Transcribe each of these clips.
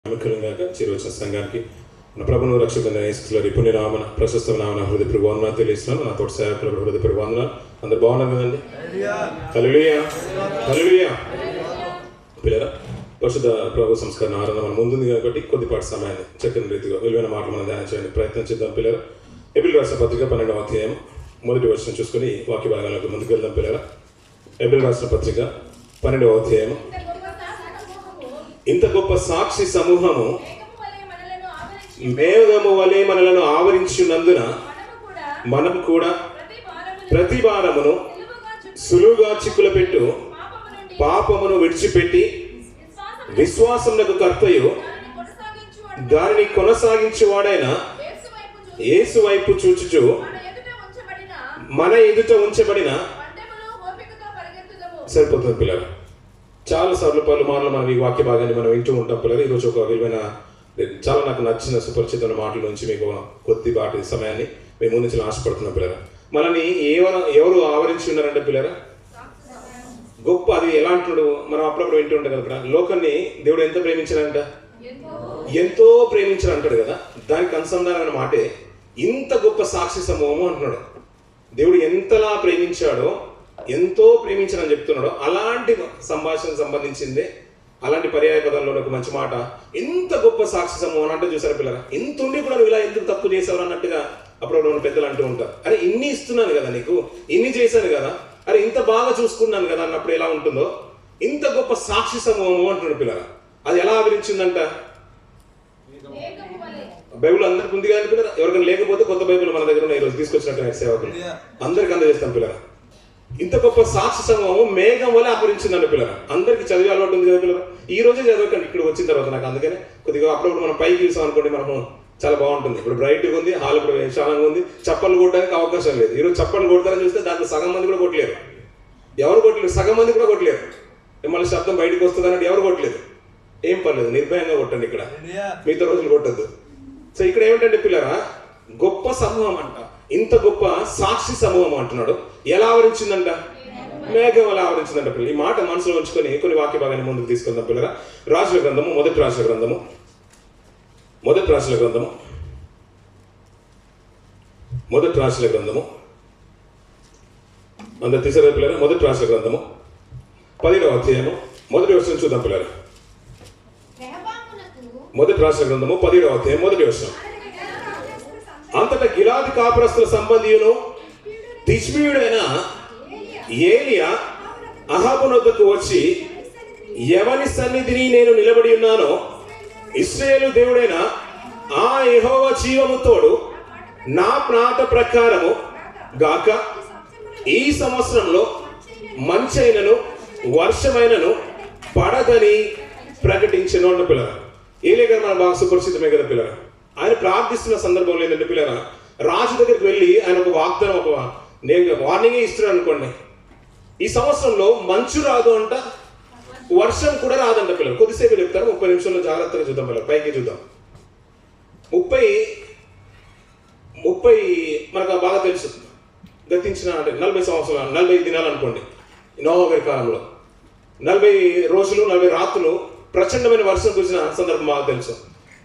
నమ్మకంగా చేరవచ్చిన సంఘానికి మన ప్రభును రక్షకుడైన యేసుక్రీస్తు పుణ్య నామన ప్రశస్త నామన హృదయపూర్వక వందనాలు తెలియజేస్తున్నాను. నా తోటి సేవకులకు హృదయపూర్వక వందనాలు. అందరు బాగున్నారు కదండి? హల్లెలూయా హల్లెలూయా. పిల్లరా, పరిశుద్ధ ప్రభు సంస్కరణ ఆరాధన మన ముందుంది కాబట్టి కొద్దిపాటి సమయాన్ని చక్కని రీతిగా విలువైన మాటలు మనం ధ్యానం చేయడానికి ప్రయత్నం చేద్దాం. పిల్లరా, ఎబ్రిల్ రాసిన పత్రిక 12వ అధ్యాయం మొదటి వచనం చూసుకొని వాక్య భాగాలకు ముందుకు వెళ్దాం. పిల్లరా, ఎబ్రిల్ రాసిన పత్రిక 12వ అధ్యాయం. ఇంత గొప్ప సాక్షి సమూహము మేఘము వలె మనలను ఆవరించినందున మనం కూడా ప్రతి భారమును సులువుగా చిక్కులపెట్టు పాపమును విడిచిపెట్టి విశ్వాసమునకు కర్తయు దానిని కొనసాగించువాడైన యేసు వైపు చూచుచు మన ఎదుట ఉంచబడిన సరిపోతుంది. పిల్లలు, చాలా సార్లు పలుమార్లు మనం ఈ వాక్య భాగాన్ని మనం వింటూ ఉంటాం. పిల్లలు, ఈరోజు ఒక విలువైన చాలా నాకు నచ్చిన సుపరిచితమైన మాటల నుంచి మీకు కొద్దిపాటి సమయాన్ని మేము ముందు నుంచి ఆశపడుతున్నాం. పిల్లలు, మనల్ని ఎవరు ఆవరించి ఉన్నారంటే పిల్లరా, గొప్ప అది ఎలా అంటున్నాడు మనం అప్పుడప్పుడు వింటూ ఉంటాం కదా. లోకాన్ని దేవుడు ఎంత ప్రేమించాడంట, ఎంతో ప్రేమించాడు అంటాడు కదా. దానికి అనుసంధానమైన మాటే ఇంత గొప్ప సాక్షి సమూహము అంటున్నాడు. దేవుడు ఎంతలా ప్రేమించాడో, ఎంతో ప్రేమించాడని చెప్తున్నాడో అలాంటి సంభాషణ సంబంధించిందే, అలాంటి పర్యాయ పదంలో ఒక మంచి మాట. ఇంత గొప్ప సాక్షి సమూహం అంటే చూసారా పిల్లరా, ఇంత ఉండి కూడా నువ్వు ఇలా ఎందుకు తప్పు చేసావు అన్నట్టుగా అప్పుడప్పుడు పెద్దలు అంటూ ఉంటారు. అరే, ఇన్ని ఇస్తున్నాను కదా నీకు, ఇన్ని చేశాను కదా, అరే ఇంత బాగా చూసుకున్నాను కదా అన్నప్పుడు ఎలా ఉంటుందో ఇంత గొప్ప సాక్షి సమూహము అంటున్నాడు. పిల్లరా, అది ఎలా ఆవరించిందంట? బైబిల్ అందరికి ఉంది కానీ పిల్లరా, ఎవరికైనా లేకపోతే కొత్త బైబిల్ మన దగ్గర ఈరోజు తీసుకొచ్చినట్టు సేవకులు అందరికి అందజేస్తాం. పిల్లరా, ఇంత గొప్ప సాక్షి సమూహము మేఘం వల్ల ఆవరించిందంట. పిల్లరా, అందరికి చదివే అలవాటు ఉంది కదా పిల్లరా. ఈ రోజే చదవకండి ఇక్కడ వచ్చిన తర్వాత. నాకు అందుకనే కొద్దిగా అప్పుడప్పుడు మనం పైకి చూసాం అనుకోండి, మనము చాలా బాగుంటుంది. ఇప్పుడు బ్రైట్గా ఉంది, హాల్ ఇప్పుడు విశాలంగా ఉంది, చప్పట్లు కొట్టడానికి అవకాశం లేదు. ఈరోజు చప్పట్లు కొడతారని చూస్తే దాంట్లో సగం మంది కూడా కొట్టలేరు. ఎవరు కొట్టలేరు, సగం మంది కూడా కొట్టలేరు. మళ్ళీ శబ్దం బయటకు వస్తుంది అన్నట్టు ఎవరు కొట్టలేదు. ఏం పర్లేదు, నిర్భయంగా కొట్టండి. ఇక్కడ మిగతా రోజులు కొట్టద్దు. సో ఇక్కడ ఏమిటంటే పిల్లరా, గొప్ప సమూహం అంట, ఇంత గొప్ప సాక్షి సమూహం అంటున్నాడు. ఎలా ఆవరించిందంట? మేఘం వల్ల ఆవరించిందంట. పిల్లలు, ఈ మాట మనసులో ఉంచుకొని కొన్ని వాక్య భాగాన్ని ముందుకు తీసుకుందాం. పిల్లరా, రాజుల గ్రంథము, మొదటి రాజుల గ్రంథము అందరు తీసారా పిల్లరా? మొదటి రాజుల గ్రంథము 10వ అధ్యాయము మొదటి వచనం చూద్దాం. పిల్లరా, మొదటి రాజుల గ్రంథము 10వ అధ్యాయం మొదటి వచనం. అంతటా గిలాది కాపురస్తుల సంబంధియును తిష్బీయుడైన ఏలియా అహాబు వద్దకు వచ్చి, ఎవని సన్నిధిని నేను నిలబడి ఉన్నానో ఇశ్రాయేలు దేవుడైన ఆ యెహోవా జీవము తోడు నా మాట ప్రకారము గాక ఈ సంవత్సరంలో మంచైనను వర్షమైనను పడదని ప్రకటించను అన్న. పిల్లరా, ఏలియా గారు మన బాగా సుపరిచితమే కదా. పిల్లరా, ఆయన ప్రార్థిస్తున్న సందర్భంలో ఏంటంటే పిల్లరా, రాజు దగ్గరికి వెళ్ళి ఆయన ఒక వాగ్దానం, ఒక వార్నింగే ఇస్తున్నాడు అనుకోండి. ఈ సంవత్సరంలో మంచు రాదు అంట, వర్షం కూడా రాదంట. పిల్లలు, కొద్దిసేపు చెప్తారు, 30 నిమిషాల్లో జాగ్రత్తగా చూద్దాం. పిల్లలు, పైకి చూద్దాం. 30 మనకు బాగా తెలుసు. గతించిన అంటే 40 సంవత్సరాలు, 40 దినాలు అనుకోండి. నోవా గారి కాలంలో 40 రోజులు 40 రాత్రులు ప్రచండమైన వర్షం కురిసిన సందర్భం బాగా తెలుసు.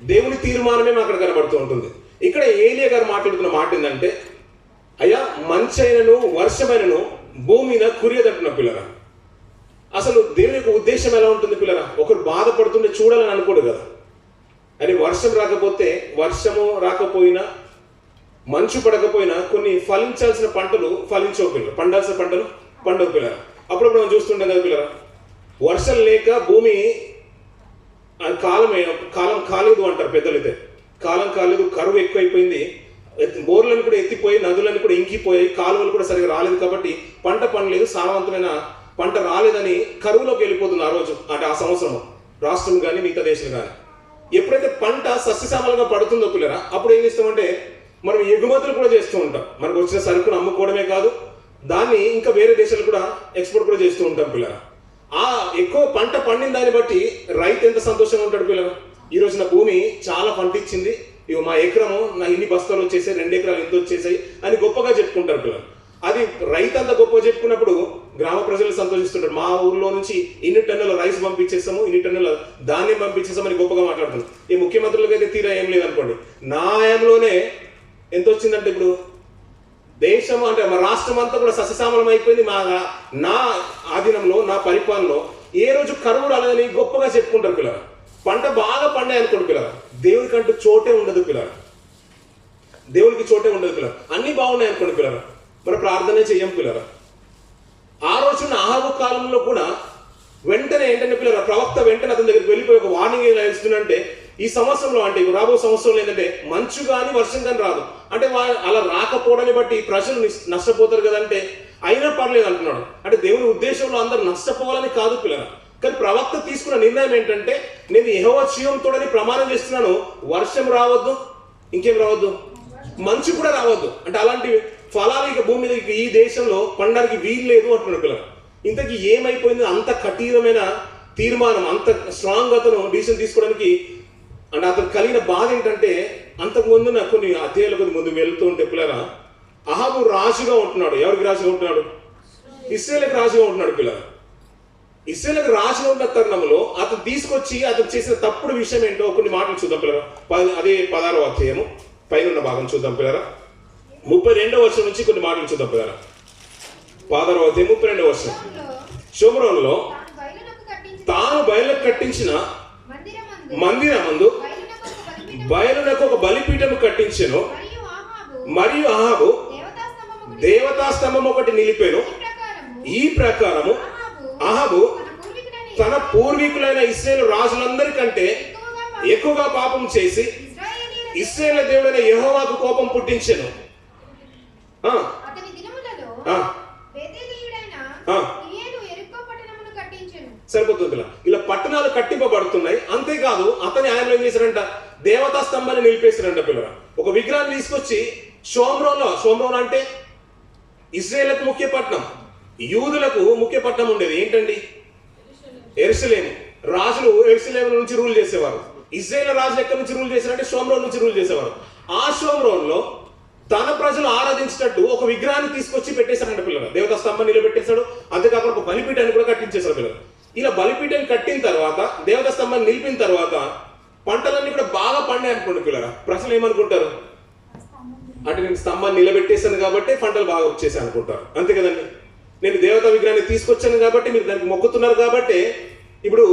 దేవుని తీర్మానమే అక్కడ కనబడుతూ ఉంటుంది. ఇక్కడ ఏలియా గారు మాట్లాడుతున్న మాట ఏంటంటే, అయ్యా మంచైనను వర్షమైనను భూమి మీద కురియదంటున్న. పిల్లరా, అసలు దేవుని యొక్క ఉద్దేశం ఎలా ఉంటుంది పిల్లరా? ఒకరు బాధపడుతుంటే చూడాలని అనుకోడు కదా. అని వర్షం రాకపోతే, వర్షము రాకపోయినా, మంచు పడకపోయినా కొన్ని ఫలించాల్సిన పంటలు ఫలించవు పిల్లలు, పండాల్సిన పంటలు పండవు పిల్లరా. అప్పుడప్పుడు మనం చూస్తుంటాం కదా పిల్లరా, వర్షం లేక భూమి కాలం కాలేదు అంటారు పెద్దలైతే. కాలం కాలేదు, కరువు ఎక్కువైపోయింది, బోర్లను కూడా ఎత్తిపోయి, నదులను కూడా ఇంకిపోయాయి, కాలువలు కూడా సరిగా రాలేదు కాబట్టి పంట పండలేదు, సారవంతమైన పంట రాలేదని కరువులోకి వెళ్ళిపోతుంది ఆ రోజు, అంటే ఆ సంవత్సరం రాష్ట్రం కానీ మిగతా దేశం కానీ. ఎప్పుడైతే పంట సస్యశ్యామలంగా పడుతుందో పిల్లరా, అప్పుడు ఏం చేస్తామంటే మనం ఎగుమతులు కూడా చేస్తూ ఉంటాం. మనకు వచ్చిన సరుకును అమ్ముకోవడమే కాదు, దాన్ని ఇంకా వేరే దేశాలు కూడా ఎక్స్పోర్ట్ కూడా చేస్తూ ఉంటాం పిల్లరా. ఆ ఎక్కువ పంట పండిన దాన్ని బట్టి రైతు ఎంత సంతోషంగా ఉంటాడు పిల్లలు. ఈ రోజు నా భూమి చాలా పంట ఇచ్చింది, ఇవి మా ఎకరము నా ఇన్ని బస్తాలు వచ్చేసాయి, 2 ఎకరాలు ఇంత వచ్చేసాయి అని గొప్పగా చెప్పుకుంటారు పిల్లలు. అది రైతు అంతా గొప్ప చెప్పుకున్నప్పుడు గ్రామ ప్రజలు సంతోషిస్తుంటారు. మా ఊర్లో నుంచి ఇన్ని టన్నుల రైస్ పంపించేస్తాము, ఇన్ని టన్నుల ధాన్యం పంపించేస్తామని గొప్పగా మాట్లాడుతున్నాం. ఈ ముఖ్యమంత్రులకు అయితే తీరా ఏం లేదనుకోండి. నా ఆయంలోనే ఎంత వచ్చిందంటే ఇప్పుడు దేశం అంటే మా రాష్ట్రం అంతా కూడా సస్యశ్యామలం అయిపోయింది. నా ఆధీనంలో, నా పరిపాలనలో ఏ రోజు కరువు రాలేదని గొప్పగా చెప్పుకుంటారు పిల్లలు. పంట బాగా పండాయి అనుకోండి పిల్లలు, దేవుడికంటూ చోటే ఉండదు పిల్లలు, దేవుడికి చోటే ఉండదు పిల్లలు. అన్ని బాగున్నాయి అనుకోండి పిల్లలు, మరి ప్రార్థనే చెయ్యం పిల్లలు. ఆ రోజున ఆహాబు కాలంలో కూడా వెంటనే ఏంటంటే పిల్లలు, ప్రవక్త వెంటనే అతని దగ్గరికి వెళ్ళిపోయి ఒక వార్నింగ్ ఎలా ఇస్తుందంటే, ఈ సంవత్సరంలో అంటే రాబో సంవత్సరంలో ఏంటంటే మంచు కానీ వర్షం కానీ రాదు అంటే అలా రాకపోవడాన్ని బట్టి ప్రజలు నష్టపోతారు కదంటే, అయినా పర్లేదు అంటున్నాడు. అంటే దేవుని ఉద్దేశంలో అందరూ నష్టపోవాలని కాదు పిల్లలు. కానీ ప్రవక్త తీసుకున్న నిర్ణయం ఏంటంటే, నేను యెహోవా జీవంతోడని ప్రమాణం చేస్తున్నాను, వర్షం రావద్దు, ఇంకేం రావద్దు, మంచు కూడా రావద్దు. అంటే అలాంటి ఫలాలు ఇక భూమి మీద ఈ దేశంలో పండడానికి వీలు లేదు అంటున్నాడు పిల్లలు. ఇంతకీ ఏమైపోయింది? అంత కఠినమైన తీర్మానం, అంత స్ట్రాంగ్ అతను డిసిషన్ తీసుకోవడానికి అంటే అతను కలిగిన బాధ ఏంటంటే, అంతకుముందు నాకు కొన్ని అధ్యాయుల కొద్ది ముందు వెళ్తూ ఉంటే పిల్లరా, అహాబు రాజుగా ఉంటున్నాడు. ఎవరికి రాజుగా ఉంటున్నాడు? ఇశ్రాయేలుకి రాజుగా ఉంటున్నాడు పిల్లలు. ఇశ్రాయేలుకి రాజుగా ఉన్న తరుణంలో అతను తీసుకొచ్చి అతను చేసిన తప్పుడు విషయం ఏంటో కొన్ని మాటలు చూద్దాం పిల్లరా. అదే 16వ అధ్యాయము పైన భాగం చూద్దాం పిల్లరా. 32వ వర్షం నుంచి కొన్ని మాటలు చూద్దాం పిల్లరా. 16వ అధ్యాయం 32వ వర్షం. షోమ్రోనులో తాను బయలుకు కట్టించిన మందిరమందు బయలునకు ఒక బలిపీఠము కట్టించెను. మరియు అహాబు దేవతాస్తంభం ఒకటి నిలిపెను. ఈ ప్రకారము అహాబు తన పూర్వీకులైన ఇశ్రాయేలు రాజులందరికంటే ఎక్కువగా పాపం చేసి ఇశ్రాయేలు దేవుడైన యెహోవాకు కోపం పుట్టించెను. సరిపోతుంది. ఇలా పట్టణాలు కట్టింపబడుతున్నాయి. అంతేకాదు అతని ఆయన ఏం చేశారంట, దేవతా స్తంభాన్ని నిలిపేశారంట పిల్లల. ఒక విగ్రహాన్ని తీసుకొచ్చి షోమ్రోన్ అంటే ఇశ్రాయేలుకు ముఖ్య పట్టణం, యూదులకు ముఖ్య పట్టణం ఉండేది ఏంటండి? యెరూషలేము. రాజులు యెరూషలేము నుంచి రూల్ చేసేవారు. ఇశ్రాయేల్ రాజులు ఎక్కడి నుంచి రూల్ చేశారంటే షోమ్రోన్ నుంచి రూల్ చేసేవారు. ఆ షోమ్రోన్లో తన ప్రజలు ఆరాధించేటట్టు ఒక విగ్రహాన్ని తీసుకొచ్చి పెట్టేశారంట పిల్లలు. దేవతా స్తంభం నిలబెట్టేశాడు. అంతేకాకుండా ఒక బలిపీఠాన్ని కూడా కట్టించేశారు పిల్లలు. ఇలా బలిపీఠాన్ని కట్టిన తర్వాత, దేవతా స్తంభాన్ని నిలిపిన తర్వాత పంటలన్నీ కూడా బాగా పండాయి అనుకోండి పిల్లలు. ప్రజలు ఏమనుకుంటారు అంటే, నేను స్తంభాన్ని నిలబెట్టేశాను కాబట్టి పంటలు బాగా వచ్చేసాయి అనుకుంటారు. అంతే కదండి. నేను దేవతా విగ్రహాన్ని తీసుకొచ్చాను కాబట్టి మీరు దానికి మొక్కుతున్నారు కాబట్టి ఇప్పుడు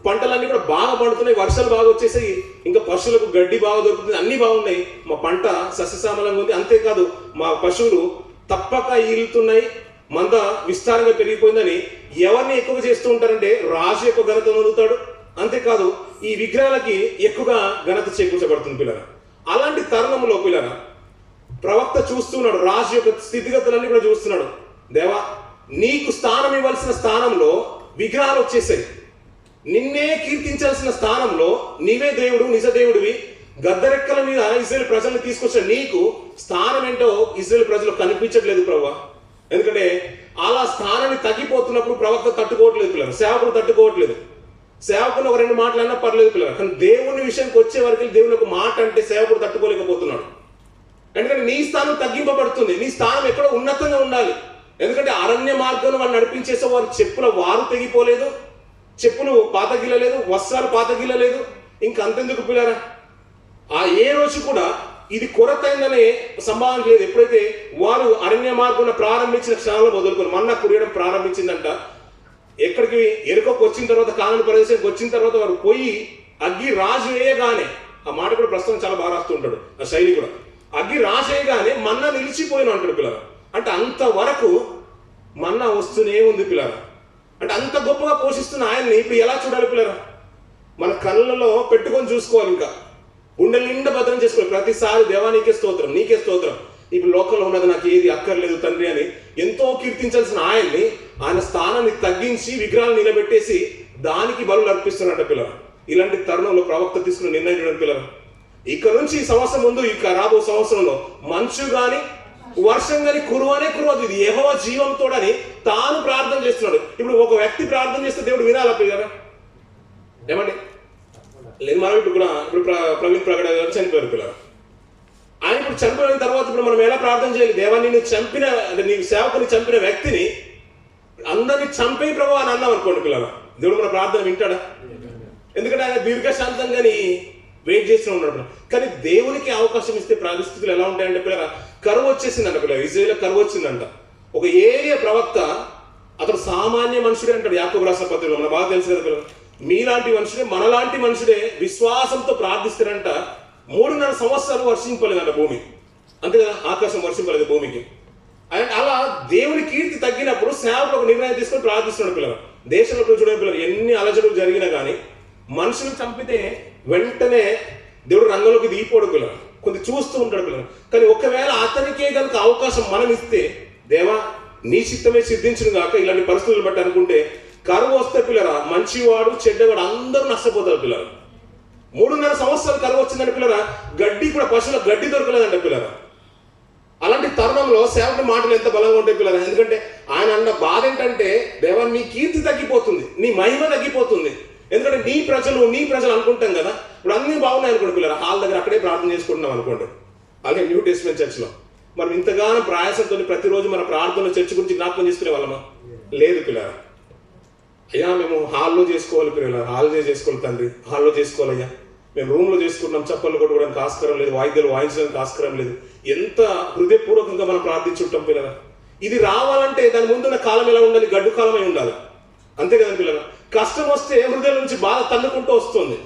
పంటలన్నీ కూడా బాగా పండుతున్నాయి, వర్షాలు బాగా వచ్చేసాయి, ఇంకా పశువులకు గడ్డి బాగా దొరుకుతుంది, అన్ని బాగున్నాయి, మా పంట సస్యశ్యామలంగా ఉంది. అంతేకాదు మా పశువులు తప్పక ఈలుతున్నాయి, మంద విస్తారంగా పెరిగిపోయిందని ఎవరిని ఎక్కువ చేస్తూ ఉంటారంటే రాజు యొక్క ఘనత నొందుతాడు. అంతేకాదు ఈ విగ్రహాలకి ఎక్కువగా ఘనత చేకూర్చబడుతుంది పిల్లల. అలాంటి తరుణంలో పిల్లల ప్రవక్త చూస్తున్నాడు, రాజు యొక్క స్థితిగతులన్నీ కూడా చూస్తున్నాడు. దేవా, నీకు స్థానం ఇవ్వాల్సిన స్థానంలో విగ్రహాలు వచ్చేసాయి. నిన్నే కీర్తించాల్సిన స్థానంలో నీవే దేవుడు, నిజ దేవుడివి, గద్దరెక్కల మీద ఇశ్రాయేలు ప్రజల్ని తీసుకొచ్చిన నీకు స్థానం ఏంటో ఇశ్రాయేలు ప్రజలు కనిపించట్లేదు ప్రభువా. ఎందుకంటే అలా స్థానాన్ని తగ్గిపోతున్నప్పుడు ప్రవక్త తట్టుకోవట్లేదు పిల్లలు, సేవకుడు తట్టుకోవట్లేదు. సేవకుని ఒక రెండు మాటలు అన్నా పర్లేదు పిల్లలు, కానీ దేవుని విషయానికి వచ్చే వరకు దేవుని ఒక మాట అంటే సేవకుడు తట్టుకోలేకపోతున్నాడు. ఎందుకంటే నీ స్థానం తగ్గింపబడుతుంది, నీ స్థానం ఎక్కడో ఉన్నతంగా ఉండాలి. ఎందుకంటే అరణ్య మార్గంలో వాళ్ళు నడిపించేసే వారి చెప్పుల వారు తెగిపోలేదు, చెప్పులు పాతగిల్లలేదు, వస్త్రాలు పాతగిల్లలేదు. ఇంకా అంతెందుకు పిల్లరా, ఆ ఏ రోజు కూడా ఇది కొరతైందనే సంభావన లేదు. ఎప్పుడైతే వారు అరణ్య మార్గంలో ప్రారంభించిన క్షణంలో మొదలుకొని మన్నా కురియడం ప్రారంభించిందంట. ఎక్కడికి ఎరుకకు వచ్చిన తర్వాత, కానాను ప్రదేశానికి వచ్చిన తర్వాత వారు పోయి అగ్గి రాజు వేయగానే, ఆ మాట కూడా ప్రస్తుతం చాలా బాగా రాస్తూ ఉంటాడు ఆ శైలి కూడా, అగ్గి రాజు వేయగానే మన్నా నిలిచిపోయిన అంటాడు పిల్లల. అంటే అంతవరకు మన్నా వస్తూనే ఉంది పిల్లల. అంటే అంత గొప్పగా పోషిస్తున్న ఆయన్ని ఇప్పుడు ఎలా చూడాలి పిల్లరా? మన కళ్ళలో పెట్టుకొని చూసుకోవాలి, ఇంకా గుండెల నిండా భద్రం చేసుకోవాలి. ప్రతిసారి దేవా నీకే స్తోత్రం, నీకే స్తోత్రం, ఇప్పుడు లోకంలో ఉన్నది నాకు ఏది అక్కర్లేదు తండ్రి అని ఎంతో కీర్తించాల్సిన ఆయన్ని, ఆయన స్థానాన్ని తగ్గించి విగ్రహాలు నిలబెట్టేసి దానికి బలులు అర్పిస్తున్నాడు పిల్లలు. ఇలాంటి తరుణంలో ప్రవక్త తీసుకున్న నిర్ణయం చూడండి పిల్లలు. ఇక్కడ నుంచి ఈ సంవత్సరం ముందు, ఇక రాబో సంవత్సరంలో మంచు కానీ వర్షం కానీ కురువనే కురవదు, ఇది యెహోవా జీవంతోడని తాను ప్రార్థన చేస్తున్నాడు. ఇప్పుడు ఒక వ్యక్తి ప్రార్థన చేస్తే దేవుడు వినాలా పిల్లరా? ఏమండి లేదు, మనం ఇప్పుడు కూడా ప్రవీణ్ ప్రగడ గారు చనిపోయారు పిల్లలు. ఆయన ఇప్పుడు చనిపోయిన తర్వాత ఇప్పుడు మనం ఎలా ప్రార్థన చేయాలి? దేవా, నిన్ను చంపిన అంటే నీ సేవకుని చంపిన వ్యక్తిని అందరినీ చంపే ప్రభు అని అన్నాం అనుకోండి పిల్లల, దేవుడు మన ప్రార్థన వింటాడా? ఎందుకంటే ఆయన దీర్ఘశాంతంగాని వెయిట్ చేస్తూ ఉన్నాడు. కానీ దేవునికి అవకాశం ఇస్తే పరిస్థితులు ఎలా ఉంటాయంటే పిల్లల, కరువు వచ్చేసిందంట పిల్లల, ఇజ్రాయేల్ కరువు వచ్చిందంట. ఒక ఏలియా ప్రవక్త, అతడు సామాన్య మనుషుడే అంటాడు యాకోబు రాసిన పత్రికలో, మన బాగా తెలుసు కదా పిల్లలు. మీలాంటి మనుషుడే, మనలాంటి మనుషుడే విశ్వాసంతో ప్రార్థిస్తారంట. 3.5 సంవత్సరాలు వర్షింపలేదంట భూమి, అంతే కదా, ఆకాశం వర్షింపలేదు భూమికి. అండ్ అలా దేవుని కీర్తి తగ్గినప్పుడు సేవకుడు ఒక నిర్ణయం తీసుకొని ప్రార్థిస్తున్నాడు పిల్లలు. దేశంలో చూడండి పిల్లలు, ఎన్ని అలజడులు జరిగినా కానీ మనుషులు చంపితే వెంటనే దేవుడు రంగంలోకి దిగిపోవడం పిల్లలు, కొంచెం చూస్తూ ఉంటాడు పిల్లలు. కానీ ఒకవేళ అతనికే కనుక అవకాశం మనం ఇస్తే, దేవా నీ చిత్తమే సిద్ధించును గాక, ఇలాంటి పరిస్థితులు బట్టి అనుకుంటే కరువు వస్తే పిల్లరా మంచివాడు చెడ్డవాడు అందరూ నష్టపోతారు పిల్లలు. 3.5 సంవత్సరాలు కరువు వచ్చిందంటే పిల్లరా, గడ్డి కూడా పశువులకు గడ్డి దొరకలేదంటే పిల్లరా. అలాంటి తరుణంలో సేవకుడి మాటలు ఎంత బలంగా ఉంటాయి పిల్లరా. ఎందుకంటే ఆయన అన్న బాధ ఏంటంటే, దేవా నీ కీర్తి తగ్గిపోతుంది, నీ మహిమ తగ్గిపోతుంది. ఎందుకంటే నీ ప్రజలు అనుకుంటాం కదా, ఇప్పుడు అన్ని బాగున్నాయి అనుకోండి పిల్లరా, హాల్ దగ్గర అక్కడే ప్రార్థన చేసుకుంటున్నాం అనుకోండి, అలాగే న్యూ టెస్ట్మెంట్ చర్చ్లో మనం ఇంతగానో ప్రయాసంతో ప్రతిరోజు మన ప్రార్థనలు చర్చ్ గురించి జ్ఞాపకం చేసుకునే వాళ్ళమా? లేదు పిల్లరా. అయ్యా మేము హాల్లో చేసుకోవాలి పిల్లలు, హాల్లో చేసుకోవాలి తండ్రి, హాల్లో చేసుకోవాలయ్యా. మేము రూమ్లో చేసుకుంటున్నాం, చప్పట్లు కొట్టుకోవడానికి ఆస్కారం లేదు, వాయిద్యాలు వాయించడానికి ఆస్కారం లేదు. ఎంత హృదయపూర్వకంగా మనం ప్రార్థించుంటాం పిల్లలు. ఇది రావాలంటే దాని ముందున్న కాలం ఎలా ఉండాలి? గడ్డు కాలమై ఉండాలి, అంతే కదా పిల్లలు. కష్టం వస్తే హృదయం నుంచి బాధ తన్నుకుంటూ వస్తుంది.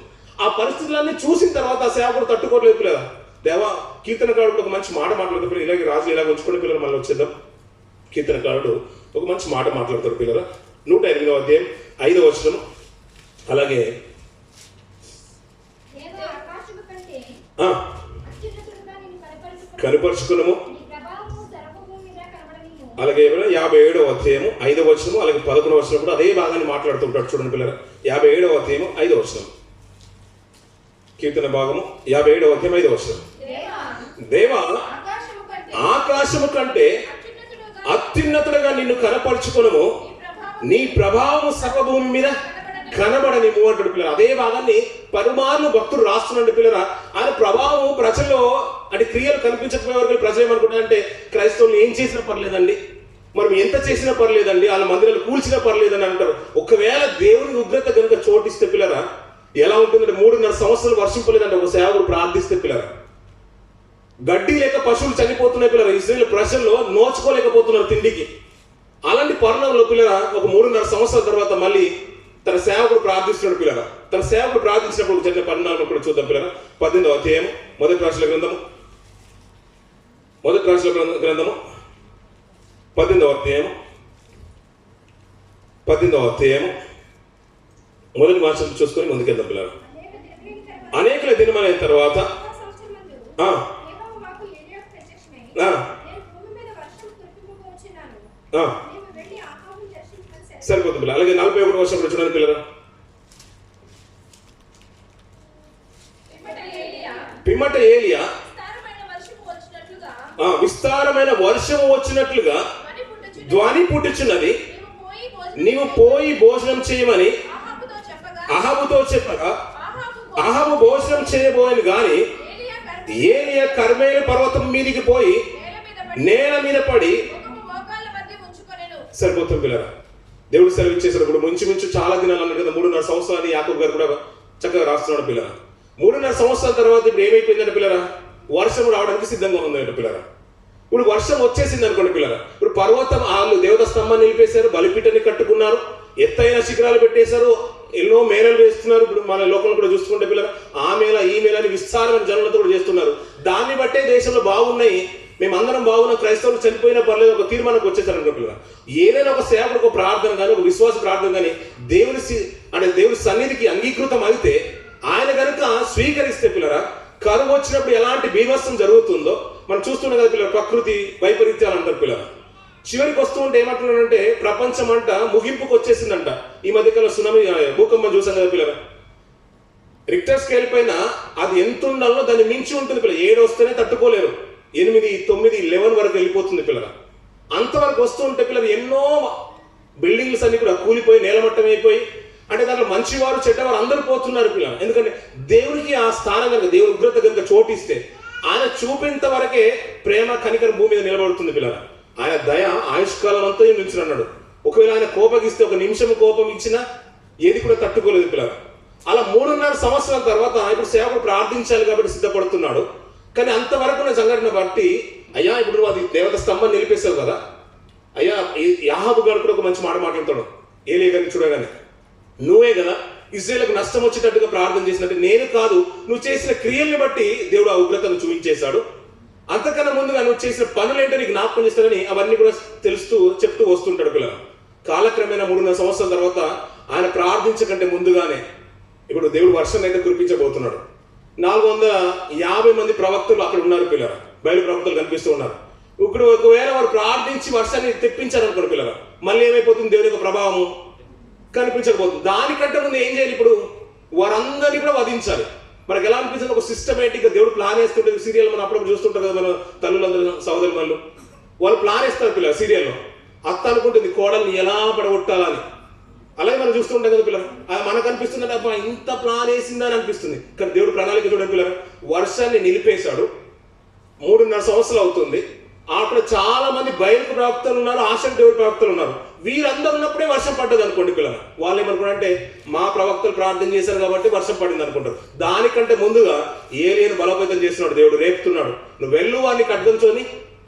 ఆ పరిస్థితులన్నీ చూసిన తర్వాత ఆ సేవకుడు తట్టుకోవట్లేదు పిల్లలు. దేవా, కీర్తనకారుడు ఒక మంచి మాట మాట్లాడుతారు, ఇలాగే రాజు ఇలాగ ఉంచుకునే పిల్లలు. మళ్ళీ వచ్చేద్దాం. కీర్తనకారుడు ఒక మంచి మాట మాట్లాడతారు పిల్లలు. 108వ అధ్యాయం 5వ వచనం, అలాగే కనుపరుచుకున్నాము, అలాగే 57వ అధ్యాయము 5వ వచనము, అలాగే 11వ వచనం కూడా అదే భాగాన్ని మాట్లాడుతుంటాడు. చూడండి పిల్లలు, 57వ అధ్యాయము 5వ వచనం, కీర్తన భాగము 57వ అధ్యాయం 5వ వచనం. దేవా, ఆకాశము కంటే అత్యున్నతుడుగా నిన్ను కనపరుచుకునము, నీ ప్రభావము సర్వభూమి మీద కనబడని అంటాడు పిల్లలు. అదే భాగాన్ని పలుమార్లు భక్తుడు రాస్తున్నాడు పిల్లరా. ఆయన ప్రభావం ప్రజల్లో అంటే క్రియలు కనిపించకపోయే వరకు ప్రజలు ఏమనుకుంటారంటే, క్రైస్తవులు ఏం చేసినా పర్లేదండి, మనం ఎంత చేసినా పర్లేదండి, వాళ్ళ మందిరాలు కూల్చినా పర్లేదని అంటారు. ఒకవేళ దేవుని ఉగ్రత కనుక చోటిస్తే పిల్లరా ఎలా ఉంటుందంటే, 3.5 సంవత్సరాలు వర్షింపలేదంటే ఒక సేవకుడు ప్రార్థిస్తే పిల్లరా, గడ్డి లేక పశువులు చనిపోతున్నాయి పిల్లరా. ఇశ్రాయేలు ప్రజల్లో నోచుకోలేకపోతున్నారు తిండికి. అలాంటి పరిణామంలో పిల్లరా ఒక 3.5 సంవత్సరాల తర్వాత మళ్ళీ తన సేవకుడు ప్రార్థిస్తున్నాడు పిల్లరా. తన సేవకుడు ప్రార్థించినప్పుడు జరిగిన పరిణామాలు కూడా చూద్దాం పిల్లరా. 18వ అధ్యాయం మొదటి రాశుల గ్రంథము 18వ అధ్యాయం మొదటి మాసం చూసుకొని ముందుకెళ్దాం పిల్లరా. అనేక దినమైన తర్వాత సరిపోతుంది పిల్లలు. అలాగే 41వ వర్షం కూడా చూడండి పిల్లరా. పిమ్మట ఏలియా విస్తారమైన వర్షము వచ్చినట్లుగా ధ్వని పుట్టుచున్నది, నీవు పోయి భోజనం చేయమని అహాబుతో చెప్పగా, అహాబు భోజనం చేయబోయను గాని ఏలియా కర్మేలు పర్వతం మీదికి పోయి నేల మీద పడి. సరిపోతుంది పిల్లరా. దేవుడు సెలవు ఇచ్చేసినప్పుడు ముంచు చాలా దినాలు అన్నారు కదా, 3.5 సంవత్సరాలు యాకోబు గారు కూడా చక్కగా రాస్తున్నాడు పిల్లరా. 3.5 సంవత్సరాల తర్వాత ఇప్పుడు ఏమైపోయిందంటే పిల్లరా, వర్షం రావడానికి సిద్ధంగా ఉందంట పిల్లరా. ఇప్పుడు వర్షం వచ్చేసింది అనుకోండి పిల్లరా. ఇప్పుడు పర్వతం వాళ్ళు దేవత స్తంభాన్ని నిలిపేశారు, బలిపీఠాన్ని కట్టుకున్నారు, ఎత్తైన శిఖరాలు పెట్టేశారు, ఎన్నో మేళలు వేస్తున్నారు. ఇప్పుడు మన లోకంలో కూడా చూసుకుంటే పిల్లరా, ఆ మేళ ఈ మేళని విస్తారమైన జనులతో కూడా చేస్తున్నారు. దాన్ని బట్టే దేశంలో బాగున్నాయి, మేమందరం బాగున్నాం, క్రైస్తవులు చనిపోయినా పర్లేదు ఒక తీర్మానానికి వచ్చేసారు అనుకో పిల్లరా. ఏదైనా ఒక సేవకుడు ఒక ప్రార్థన కానీ ఒక విశ్వాస ప్రార్థన కానీ దేవుని సన్నిధికి అంగీకృతం అయితే, ఆయన కనుక స్వీకరిస్తే పిల్లరా, కరువు వచ్చినప్పుడు ఎలాంటి బీభత్సం జరుగుతుందో మనం చూస్తున్నాం కదా పిల్లలు. ప్రకృతి వైపరీత్యాలు అంటారు పిల్లలు. చివరికి వస్తూ ఉంటే ఏమంటున్నాడంటే, ప్రపంచం అంట ముగింపుకు వచ్చేసిందంట. ఈ మధ్యకాలంలో సునామీ భూకంపం చూసాం కదా పిల్లలు. రిక్టర్ స్కేల్ పైన అది ఎంత ఉండాలో దాన్ని మించి ఉంటుంది పిల్లలు. 7 వస్తేనే తట్టుకోలేరు, 8, 9, 11 వరకు వెళ్ళిపోతుంది పిల్లలు. అంతవరకు వస్తూ ఉంటే పిల్లలు ఎన్నో బిల్డింగ్స్ అన్ని కూడా కూలిపోయి నేలమట్టం అయిపోయి, అంటే దాంట్లో మంచివారు చెడ్డవారు అందరూ పోతున్నారు పిల్లలు. ఎందుకంటే దేవునికి ఆ స్థానం కనుక, దేవుని ఉగ్రత కనుక చోటిస్తే, ఆయన చూపేంత వరకే ప్రేమ కనికరం భూమి మీద నిలబడుతుంది పిల్లల. ఆయన దయ ఆయుష్కాలం అంతా నుంచి అన్నాడు. ఒకవేళ ఆయన కోపగిస్తే ఒక నిమిషం కోపం ఇచ్చినా ఏది కూడా తట్టుకోలేదు పిల్లల. అలా 3.5 సంవత్సరాల తర్వాత ఇప్పుడు సేవకుడు ప్రార్థించాలి కాబట్టి సిద్ధపడుతున్నాడు. కానీ అంతవరకు ఉన్న సంఘటన బట్టి అయ్యా ఇప్పుడు నువ్వు అది దేవత స్తంభం నిలిపేశావు కదా, అయ్యా యాహాబు గారు కూడా ఒక మంచి మాట మాట్లాడతాడు. ఏలే గారిని చూడగానే, నువ్వే కదా ఇశ్రాయేలుకు నష్టం వచ్చేటట్టుగా ప్రార్థన చేసినట్టు, నేను కాదు, నువ్వు చేసిన క్రియల్ని బట్టి దేవుడు ఆ ఉగ్రతను చూపించేశాడు. అంతకన్నా ముందుగా నువ్వు చేసిన పనులేంటో నీకు జ్ఞాపకం చేస్తాడని అవన్నీ కూడా చెప్తూ వస్తుంటాడు పిల్లలు. కాలక్రమేణా 3.5 సంవత్సరాల తర్వాత ఆయన ప్రార్థించకంటే ముందుగానే ఇప్పుడు దేవుడు వర్షం అయితే కురిపించబోతున్నాడు. 450 మంది ప్రవక్తలు అక్కడ ఉన్నారు పిల్లలు, బయలు ప్రవక్తలు కనిపిస్తూ ఉన్నారు. ఇప్పుడు ఒకవేళ వారు ప్రార్థించి వర్షాన్ని తెప్పించారనుకోండి పిల్లలు, మళ్ళీ ఏమైపోతుంది, దేవుని యొక్క ప్రభావము కనిపించకపోతుంది. దానికంటే ముందు ఏం చేయాలి, ఇప్పుడు వారందరినీ కూడా వధించాలి. మనకు ఎలా అనిపిస్తుంది, ఒక సిస్టమేటిక్ గా దేవుడు ప్లాన్ వేస్తుంటే సీరియల్ మనం అప్పుడప్పుడు చూస్తుంటారు కదా, మన తల్లులందరూ సోదరులు వాళ్ళు ప్లాన్ వేస్తారు పిల్లలు. సీరియల్లో అత్త అనుకుంటుంది కోడల్ని ఎలా పడగొట్టాలని, అలాగే మనం చూస్తుంటాం కదా పిల్లలు. మనకు అనిపిస్తుంది అబ్బా ఇంత ప్లాన్ వేసిందని అనిపిస్తుంది. కానీ దేవుడు ప్రణాళిక చూడండి పిల్లలు, వర్షాన్ని నిలిపేశాడు. 3.5 సంవత్సరాలు అవుతుంది. అక్కడ చాలా మంది బయలుకు ప్రవక్తలు ఉన్నారు, ఆశకు దేవుడి ప్రవక్తలు ఉన్నారు. వీరందరూ ఉన్నప్పుడే వర్షం పడ్డది అనుకోండి పిల్లలు. వాళ్ళు ఏమనుకుంటారంటే మా ప్రవక్తలు ప్రార్థన చేశారు కాబట్టి వర్షం పడింది అనుకుంటారు. దానికంటే ముందుగా ఏలియాను బలోపేతం చేస్తున్నాడు దేవుడు, రేపుతున్నాడు. నువ్వు వెళ్ళు వాడిని కట్టుకొని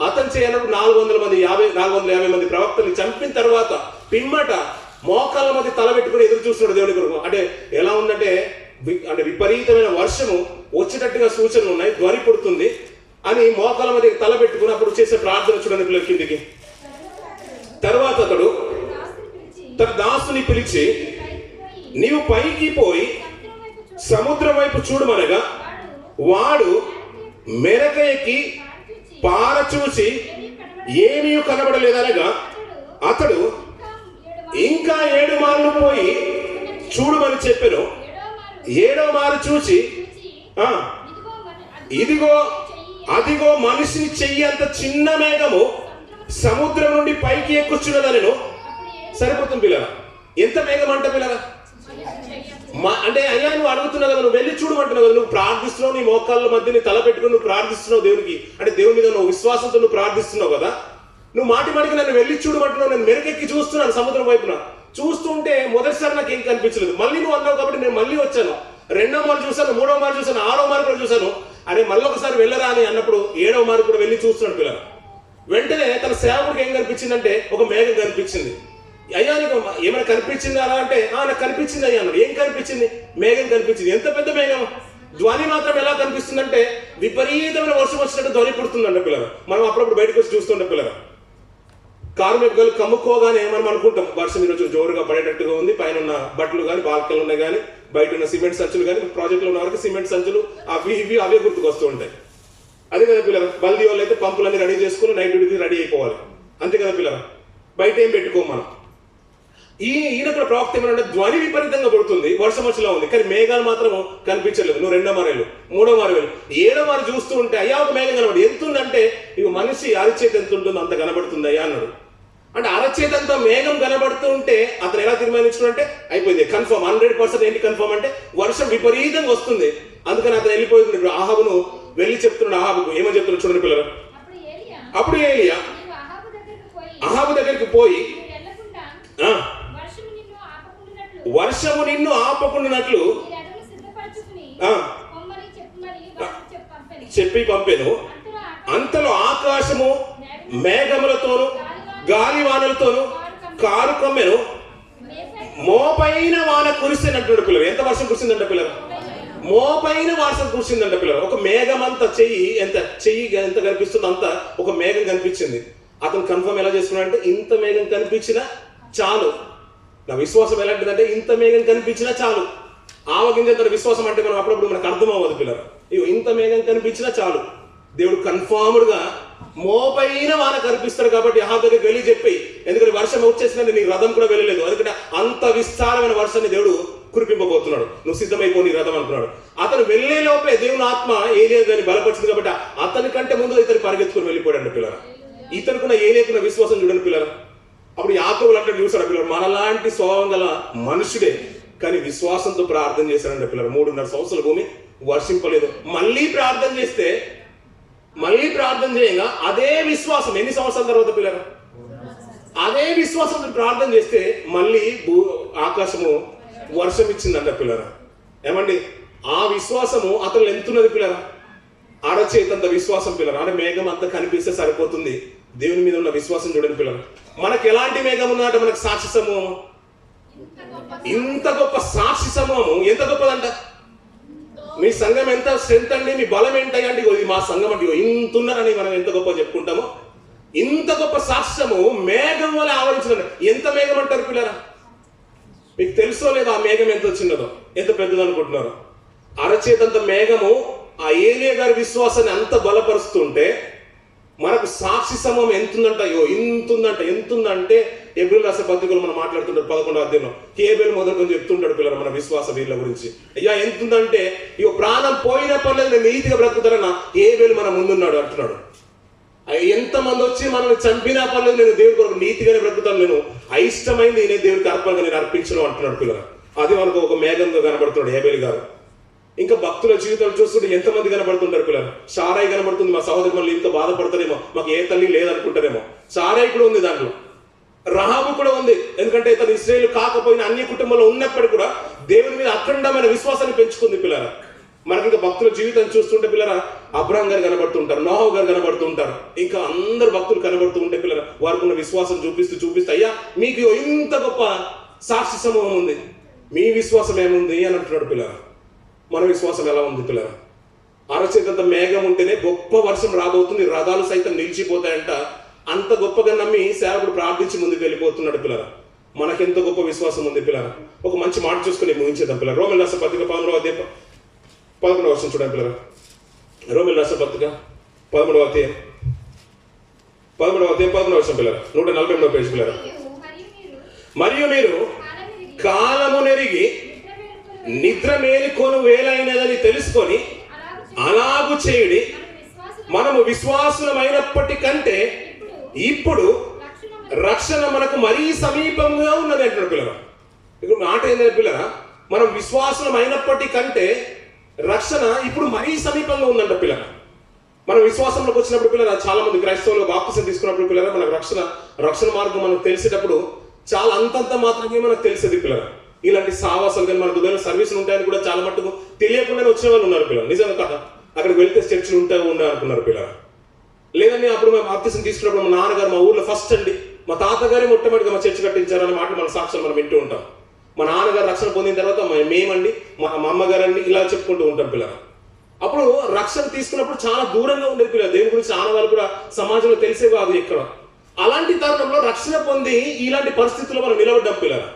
అతను చేయనప్పుడు 450 మంది ప్రవక్తల్ని చంపిన తర్వాత పిమ్మట మోకాళ్ళ మధ్య తల పెట్టుకుని ఎదురు చూస్తున్నాడు దేవుడి కొరకు. అంటే ఎలా ఉందంటే విపరీతమైన వర్షము వచ్చేటట్టుగా సూచనలు ఉన్నాయి, ధ్వని పుడుతుంది అని మోకాళ్ళ మధ్య తల పెట్టుకుని అప్పుడు చేసే ప్రార్థన చూడండి పిల్లల కిందికి. తర్వాత అతడు తన దాసుని పిలిచి నీవు పైకి పోయి సముద్రం వైపు చూడమనగా వాడు మెరక ఎక్కి పార చూసి ఏమీ కనబడలేదనగా అతడు ఇంకా 7 మార్లు పోయి చూడమని చెప్పెను. 7వ మారు చూసి అదిగో మనిషిని చెయ్యి అంత చిన్న మేఘము సముద్రం నుండి పైకి ఎక్కుచున్నదనెను. సరిపోతుంది పిల్లల. ఎంత మేఘం అంట పిల్లల, అంటే అయ్యా నువ్వు అడుగుతున్నావు కదా, నువ్వు వెళ్ళి చూడమంటున్నావు కదా, నువ్వు ప్రార్థిస్తున్నావు, నీ మోకాళ్ళ మధ్య నీ తల పెట్టుకుని నువ్వు ప్రార్థిస్తున్నావు దేవునికి, అంటే దేవుని మీద నువ్వు విశ్వాసంతో నువ్వు ప్రార్థిస్తున్నావు కదా, నువ్వు మాటి మాటికి నన్ను వెళ్ళి చూడమంటున్నావు. నేను మెరకెక్కి చూస్తున్నాను సముద్రం వైపున. చూస్తుంటే మొదటిసారి నాకు ఏం కనిపించలేదు. మళ్ళీ నువ్వు అన్నావు కాబట్టి నేను మళ్ళీ వచ్చాను. 2వ మారు చూశాను, 3వ మారు చూశాను, 6వ మారు కూడా చూశాను. అరే మళ్ళీ ఒకసారి వెళ్ళరా అని అన్నప్పుడు 7వ మారు కూడా వెళ్ళి చూస్తున్నాడు పిల్లలు. వెంటనే తన సేవకుడికి ఏం కనిపించిందంటే ఒక మేఘం కనిపించింది. అయ్యా నీకు ఏమైనా కనిపించింది అలా అంటే నాకు కనిపించింది అయ్యా అన్నాడు. ఏం కనిపించింది? మేఘం కనిపించింది. ఎంత పెద్ద మేఘం! ధ్వని మాత్రం ఎలా కనిపిస్తుందంటే విపరీతమైన వర్షం వచ్చినట్టు ధ్వని పుడుతుందంట పిల్లలు. మనం అప్పుడప్పుడు బయటకు వచ్చి చూస్తుండే పిల్లలు. కారు మెప్పులు కమ్ముకోగానే మనం అనుకుంటాం వర్షం ఈరోజు జోరుగా పడేటట్టుగా ఉంది, పైన ఉన్న బట్టలు కానీ బాల్కలు ఉన్నాయి కానీ బయట ఉన్న సిమెంట్ సంచులు కానీ, ప్రాజెక్టులో ఉన్న వరకు సిమెంట్ సంచులు అవే గుర్తుకు వస్తూ ఉంటాయి. అదే కదా పిల్లలు. బల్దీ వాళ్ళు అయితే పంపులన్నీ రెడీ చేసుకుని నైట్ డ్యూటీకి రెడీ అయిపోవాలి, అంతే కదా పిల్లలు. బయట ఏం పెట్టుకోం మనం. ఈయన కూడా ప్రవక్త ఏమంటే ధ్వని విపరీతంగా పడుతుంది, వర్షం వచ్చేలా ఉంది, కానీ మేఘాలు మాత్రం కనిపించలేదు. నువ్వు 2వ మారు వెళ్ళు, 3వ మారు వెళ్ళు, 7వ మారు చూస్తూ ఉంటే అయ్యా ఒక మేఘం కనబడి ఎంత ఉందంటే ఇక మనిషి అరచేతి ఎంత ఉంటుందో అంత కనబడుతుంది అయ్యా అన్నాడు. అంటే అరచేతంతా మేఘం కనబడుతూ ఉంటే అతను ఎలా తీర్మానించుకుంటే అయిపోయింది కన్ఫర్మ్, 100% ఏంటి కన్ఫర్మ్ అంటే వర్షం విపరీతంగా వస్తుంది. అందుకని అతను వెళ్ళిపోతుంది. ఆహాబును వెళ్ళి చెప్తున్నాడు. ఆహాబుకు ఏమని చెప్తున్నాడు చూడండి పిల్లలు. అప్పుడు ఏలియా అహాబు దగ్గరికి పోయి వర్షము నిన్ను ఆపకుండానట్లు చెప్పి పంపెను. అంతలో ఆకాశము మేఘములతోను గాలివానలతోను కారు కమ్మెను, మోపైన వాన కురిసిందంటాడు పిల్లలు. ఎంత వర్షం కురిసిందంట పిల్లలు? మోపైన వర్షం కురిసిందంట పిల్లలు. ఒక మేఘం అంత చెయ్యి ఎంత కనిపిస్తుందో అంత ఒక మేఘం కనిపించింది. అతను కన్ఫర్మ్ ఎలా చేసుకున్నాడంటే ఇంత మేఘం కనిపించినా చాలు. నా విశ్వాసం ఎలాంటిదంటే ఇంత మేఘం కనిపించినా చాలు. ఆవగింజంత విశ్వాసం అంటే మనం అప్పుడప్పుడు మనకు అర్థం అవ్వదు పిల్లలు. ఇంత మేఘం కనిపించినా చాలు. దేవుడు కన్ఫర్మ్డ్గా మోపైన వాన కనిపిస్తాడు కాబట్టి ఆ దగ్గరికి వెళ్ళి చెప్పి, ఎందుకంటే వర్షం వచ్చేసిందంటే నీ రథం కూడా వెళ్ళలేదు, ఎందుకంటే అంత విస్తారమైన వర్షాన్ని దేవుడు కురిపింపబోతున్నాడు, నువ్వు సిద్ధమైపో నీ రథం అనుకున్నాడు. అతను వెళ్లే లోపే దేవుని ఆత్మ ఏలియా గారిని బలపరిచింది కాబట్టి అతని కంటే ముందు ఇతను పరిగెత్తుకుని వెళ్ళిపోయాడు పిల్లలు. ఇతనుకున్న ఏలియాకున్న విశ్వాసం చూడండి పిల్లలు. అప్పుడు యాకోబు అంటే చూసాడు పిల్లలు, మనలాంటి స్వభావం గల మనుషుడే కానీ విశ్వాసంతో ప్రార్థన చేశాడంటే పిల్లలు. 3.5 సంవత్సరాల భూమి వర్షింపలేదు. మళ్ళీ ప్రార్థన చేస్తే మళ్ళీ ప్రార్థన చేయగా అదే విశ్వాసం ఎన్ని సంవత్సరాల తర్వాత పిల్లరా, అదే విశ్వాసంతో ప్రార్థన చేస్తే మళ్ళీ ఆకాశము వర్షం ఇచ్చిందంట పిల్లరా. ఏమండి, ఆ విశ్వాసము అతను ఎంతున్నది పిల్లరా, అరచేతంత విశ్వాసం పిల్లరా. అంటే మేఘం అంతా కనిపిస్తే సరిపోతుంది, దేవుని మీద ఉన్న విశ్వాసం చూడండి పిల్లరా. మనకు ఎలాంటి మేఘం ఉందంటే మనకు సాక్షి సమూహం, ఇంత గొప్ప సాక్షి సమూహము ఎంత గొప్పదంట. మీ సంఘం ఎంత స్ట్రెంత్ అండి, మీ బలం ఏంటండి, ఇది మా సంఘం అంటే ఇంత ఉన్నారని మనం ఎంత గొప్ప చెప్పుకుంటామో, ఇంత గొప్ప సాక్ష్యము మేఘం వల్ల ఆవరించిందండి. ఎంత మేఘం అంటారు పిల్లరా, మీకు తెలుసో లేదో ఆ మేఘం ఎంత చిన్నదో ఎంత పెద్దదో అనుకుంటున్నారో. అరచేతంత మేఘము ఆ ఏలియా గారి విశ్వాసాన్ని అంత బలపరుస్తుంటే మనకు సాక్షి సమూహం ఎంతుందంట, ఎంతుందంటే ఏబేలు రాసే పత్రికలు మనం మాట్లాడుతుంటారు 11వ అధ్యాయంలో. ఏబేలు మొదలుకొని చెప్తుంటాడు పిల్లలు మన విశ్వాస వీళ్ళ గురించి. అయ్యా ఎంతుందంటే, ఇక ప్రాణం పోయిన పర్లేదు నేను నీతిగా బ్రతుకుతారన్న ఏబేలు మన ముందున్నాడు అంటున్నాడు. ఎంతమంది వచ్చి మనల్ని చంపినా పర్లేదు నేను దేవుడి కొరకు నీతిగానే బ్రతుకుతాను, నేను అయిష్టమైంది నేను దేవుడికి అర్పణగా నేను అర్పించను అంటున్నాడు పిల్లలు. అది మనకు ఒక మేఘంగా కనబడుతున్నాడు ఏబేలు గారు. ఇంకా భక్తుల జీవితాలు చూస్తుంటే ఎంతమంది కనబడుతుంటారు పిల్లలు. సారాయి కనబడుతుంది, మా సహోదరి మళ్ళీ ఇంకా బాధపడతారేమో, మాకు ఏ తల్లి లేదనుకుంటారేమో. సారాయి కూడా ఉంది దాంట్లో, రహాబు కూడా ఉంది. ఎందుకంటే తను ఇశ్రాయేలు కాకపోయినా అన్ని కుటుంబంలో ఉన్నప్పటికీ కూడా దేవుని మీద అఖండమైన విశ్వాసాన్ని పెంచుకుంది పిల్లరా. మనకి ఇంకా భక్తుల జీవితం చూస్తుంటే పిల్లరా, అబ్రహాం గారు కనబడుతుంటారు, నోహు గారు కనబడుతుంటారు, ఇంకా అందరు భక్తులు కనబడుతూ ఉంటే పిల్లరా వారికి ఉన్న విశ్వాసం చూపిస్తూ అయ్యా మీకు ఇంత గొప్ప సాక్షి సమూహం ఉంది, మీ విశ్వాసం ఏముంది అని అంటున్నాడు పిల్లరా. మన విశ్వాసం ఎలా ఉంది పిల్లరా? అరచేతంత మేఘం ఉంటేనే గొప్ప వర్షం రాబోతుంది, రథాలు సైతం నిలిచిపోతాయంట. అంత గొప్పగా నమ్మి సేవకుడు ప్రార్థించి ముందుకు వెళ్ళిపోతున్నాడు పిల్లరా. మనకెంత గొప్ప విశ్వాసం ఉంది పిల్లరా. ఒక మంచి మాట చూసుకుని ముగించేద్దాం పిల్లరా. రోమిల రాష్ట్ర పత్రిక 11వ అధ్యాయం 11వ వర్షం చూడండి పిల్లరా. రోమిల రాష్ట్ర పత్రిక 11వ అధ్యాయం 11వ వర్షం పిల్లరా, 148వ పేజీ పిల్లరా. మరియు మీరు కాలము నెరిగి నిద్ర మేలుకొను వేలైనదని తెలుసుకొని అలాగు చేయుడి, మనము విశ్వాసులమైనప్పటికంటే ఇప్పుడు రక్షణ మనకు మరీ సమీపంగా ఉన్నది అంటున్నాడు పిల్లరా. ఇప్పుడు మాట ఏంటంటే పిల్లరా, మనం విశ్వాసులమైనప్పటికంటే రక్షణ ఇప్పుడు మరీ సమీపంగా ఉందంట పిల్లరా. మనం విశ్వాసంలోకి వచ్చినప్పుడు పిల్లరా, చాలా మంది క్రైస్తవులు బాప్తిసం తీసుకున్నప్పుడు పిల్లరా మనకు రక్షణ మార్గం మనకు తెలిసేటప్పుడు చాలా అంతంత మాత్రమే మనకు తెలిసేది పిల్లరా. ఇలాంటి సావాసాలు కానీ మనకు ఉదయం సర్వీసులు ఉంటాయని కూడా చాలా మట్టుకు తెలియకుండానే వచ్చిన వాళ్ళు ఉన్నారు పిల్లలు. నిజంగా కదా, అక్కడికి వెళ్తే చర్చిలు ఉండే అనుకున్నారు పిల్లలు. లేదండి అప్పుడు మేము బాప్తిసం తీసుకున్నప్పుడు మా నాన్నగారు మా ఊర్లో ఫస్ట్ అండి, మా తాతగారే మొట్టమొదటిగా మా చర్చి కట్టించారనే మాటలు మన సాక్ష్యాలు మనం వింటూ ఉంటాం. మా నాన్నగారు రక్షణ పొందిన తర్వాత మేమండి మా అమ్మగారండి ఇలా చెప్పుకుంటూ ఉంటాం పిల్లలు. అప్పుడు రక్షణ తీసుకున్నప్పుడు చాలా దూరంగా ఉండేది పిల్లలు. దేవుని గురించి ఆనవాళ్ళు కూడా సమాజంలో తెలిసే కాదు ఎక్కడ. అలాంటి తరుణంలో రక్షణ పొంది ఇలాంటి పరిస్థితుల్లో మనం నిలబడ్డాం పిల్లలు.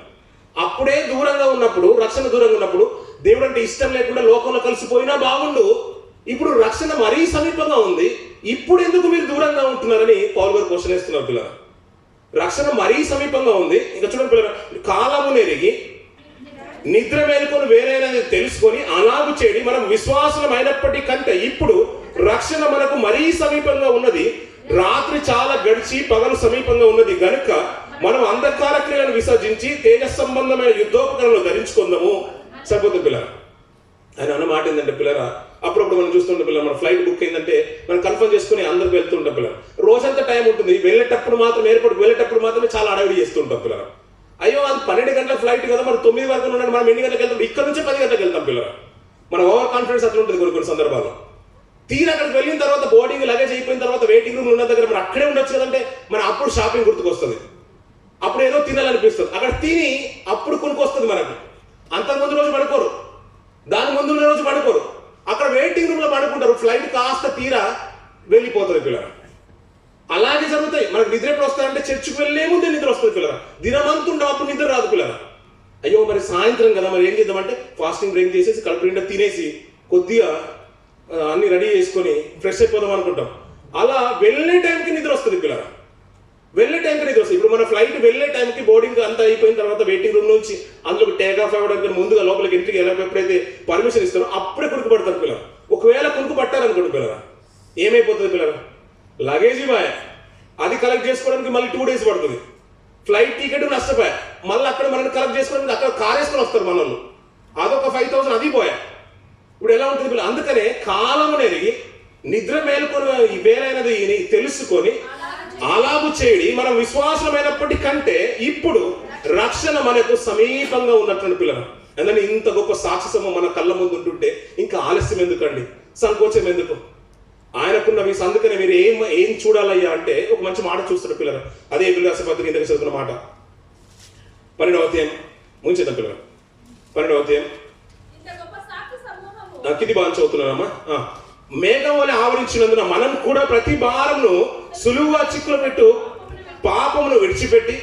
అప్పుడే దూరంగా ఉన్నప్పుడు, రక్షణ దూరంగా ఉన్నప్పుడు దేవుడు అంటే ఇష్టం లేకుండా లోకంలో కలిసిపోయినా బాగుండు, ఇప్పుడు రక్షణ మరీ సమీపంగా ఉంది, ఇప్పుడు ఎందుకు మీరు దూరంగా ఉంటున్నారని పౌలు గారు క్వశ్చన్ వేస్తున్నారు పిల్లలు. రక్షణ మరీ సమీపంగా ఉంది, ఇంకా చూడండి పిల్లలు, కాలము నెరిగి నిద్ర మేలుకొని వేరైనది తెలుసుకొని అలాగు చేయడి, మనం విశ్వాసం అయినప్పటికంటే ఇప్పుడు రక్షణ మనకు మరీ సమీపంగా ఉన్నది, రాత్రి చాలా గడిచి పగలు సమీపంగా ఉన్నది గనుక మనం అంధకార క్రియలను విసర్జించి తేజ సంబంధమైన యుద్ధోపకరణలు ధరించుకుందాము. సరిపోతుంది పిల్లరా. ఆయన అన్న మాట ఏంటంటే పిల్లరా, అప్పుడప్పుడు మనం చూస్తుంటాం పిల్లలు, మన ఫ్లైట్ బుక్ అయిందంటే మనం కన్ఫర్మ్ చేసుకుని అందరికి వెళ్తుంటాం పిల్లలు. రోజంతా టైం ఉంటుంది, వెళ్ళేటప్పుడు మాత్రం ఎయిర్పోర్ట్కి వెళ్ళేటప్పుడు మాత్రమే చాలా అడవిడి చేస్తుంటాం పిల్లలు. అయ్యో అది 12 గంటల ఫ్లైట్ కదా, మరి 9 వరకు ఉన్నాడు, మనం ఎన్ని గంటలకు వెళ్తాం, ఇక్కడ నుంచి 10 గంటలకు వెళ్తాం పిల్లలు. మన ఓవర్ కాన్ఫిడెన్స్ అట్లా ఉంటుంది కొన్ని సందర్భాల్లో. తీరా అక్కడికి వెళ్ళిన తర్వాత బోర్డింగ్ లగేజ్ అయిపోయిన తర్వాత వెయిటింగ్ రూమ్ ఉన్న దగ్గర మనం అక్కడే ఉండొచ్చు కదంటే మన అప్పుడు షాపింగ్ గుర్తుకొస్తుంది, అప్పుడు ఏదో తినాలనిపిస్తుంది. అక్కడ తిని అప్పుడు కొనుక్కొస్తుంది మనకు. అంతకుముందు రోజు పడుకోరు, దాని ముందు రోజు పడుకోరు, అక్కడ వెయిటింగ్ రూమ్ లో పడుకుంటారు. ఫ్లైట్ కాస్త తీరా వెళ్ళిపోతుంది పిల్లలు. అలాగే జరుగుతాయి. మనకు నిద్ర ఎప్పుడు వస్తాయంటే చర్చికి వెళ్ళే ముందే నిద్ర వస్తుంది పిల్లలు. దినమంతుంటాం, అప్పుడు నిద్ర రాదు పిల్లలు. అయ్యో మరి సాయంత్రం కదా, మరి ఏం చేద్దామంటే ఫాస్టింగ్ బ్రేక్ చేసేసి కడుపు నిండా తినేసి కొద్దిగా అన్ని రెడీ చేసుకొని ఫ్రెష్ అయిపోదాం అనుకుంటాం. అలా వెళ్ళే టైంకి నిద్ర వస్తుంది పిల్లలు, వెళ్ళే టైంకి నిద్ర వస్తుంది. ఇప్పుడు మన ఫ్లైట్ వెళ్ళే టైంకి బోర్డింగ్ అంతా అయిపోయిన తర్వాత వెయిటింగ్ రూమ్ నుంచి అందులోకి టేక్ ఆఫ్ అవ్వడానికి ముందుగా లోపలికి ఎంట్రీకి ఎప్పుడైతే పర్మిషన్ ఇస్తారో అప్పుడే కునుకు పడతారు పిల్లలు. ఒకవేళ కునుకు పట్టారనుకోండి పిల్లలు, ఏమైపోతుంది పిల్లలు, లగేజీ బాయ్ అది కలెక్ట్ చేసుకోవడానికి మళ్ళీ 2 days పడుతుంది. ఫ్లైట్ టికెట్ నష్టపోయా, మళ్ళీ అక్కడ మనల్ని కలెక్ట్ చేసుకోవడానికి అక్కడ కార్ వేసుకొని వస్తారు మన వాళ్ళు, అదొక 5,000 అది పోయా. ఇప్పుడు ఎలా ఉంటుంది పిల్లలు. అందుకనే కాలం అనేది నిద్ర మేలుకొని ఈ వేరైనది తెలుసుకొని అలాగు చేయడి మనం విశ్వాసమైనప్పటికంటే ఇప్పుడు రక్షణ మనకు సమీపంగా ఉన్నటువంటి పిల్లలు. అందుకని ఇంత గొప్ప సాక్షిసము మన కళ్ళ ముందు ఉంటుంటే ఇంకా ఆలస్యం ఎందుకండి, సంకోచం ఎందుకు? ఆయనకున్న అందుకనే మీరు ఏం చూడాలయ్యా అంటే ఒక మంచి మాట చూస్తారు పిల్లలు. అదే హెబ్రీయులకు రాసిన పత్రిక ఇంతకు చదువుకున్న మాట 12వ అధ్యాయం ముంచేద్దాం పిల్లలు. 12వ అధ్యాయం కింది భాగం చదువుతున్నానమ్మా. మేఘం వలె ఆవరించినందున మనం కూడా ప్రతి భారమును సులువుగా చిక్కులు పెట్టు పాపమును విడిచిపెట్టి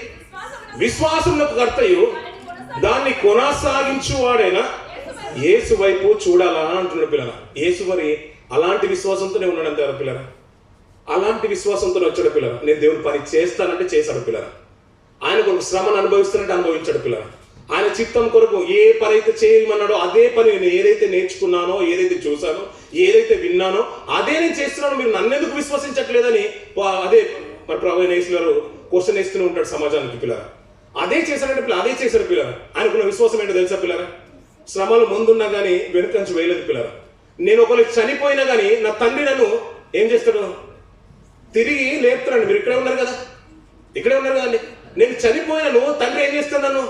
విశ్వాసమునకు కర్తయు దాన్ని కొనసాగించువాడైనా యేసు వైపు చూడాలా అంటున్నాడు పిల్లల. యేసు మరి అలాంటి విశ్వాసంతోనే ఉన్నాడు అంతే పిల్లల. అలాంటి విశ్వాసంతో వచ్చాడు పిల్లల. నేను దేవుని పని చేస్తానంటే చేశాడు పిల్లల. ఆయన కొరకు శ్రమను అనుభవిస్తానంటే అనుభవించాడు పిల్లల. ఆయన చిత్తం కొరకు ఏ పని అయితే చేయమన్నాడో అదే పని నేను ఏదైతే నేర్చుకున్నానో, ఏదైతే చూసానో, ఏదైతే విన్నానో అదే నేను చేస్తున్నానో, మీరు నన్నెందుకు విశ్వసించట్లేదని అదే మరి ప్రభు యేసు గారు క్వశ్చన్ వేస్తూనే ఉంటాడు సమాజానికి పిల్లల. అదే చేశాడంటే పిల్లలు, అదే చేశాడు పిల్లల. ఆయనకున్న విశ్వాసం ఏంటో తెలుసా పిల్లల? శ్రమలు ముందున్నా కానీ వెనుకంచి వేయలేదు పిల్లల. నేను ఒకరికి చనిపోయినా కానీ నా తండ్రి నన్ను ఏం చేస్తాడు? తిరిగి లేపుతాడు. మీరు ఇక్కడే ఉన్నారు కదా, ఇక్కడే ఉన్నారు కదండి. నేను చనిపోయినాను, తండ్రి ఏం చేస్తాడు? నన్ను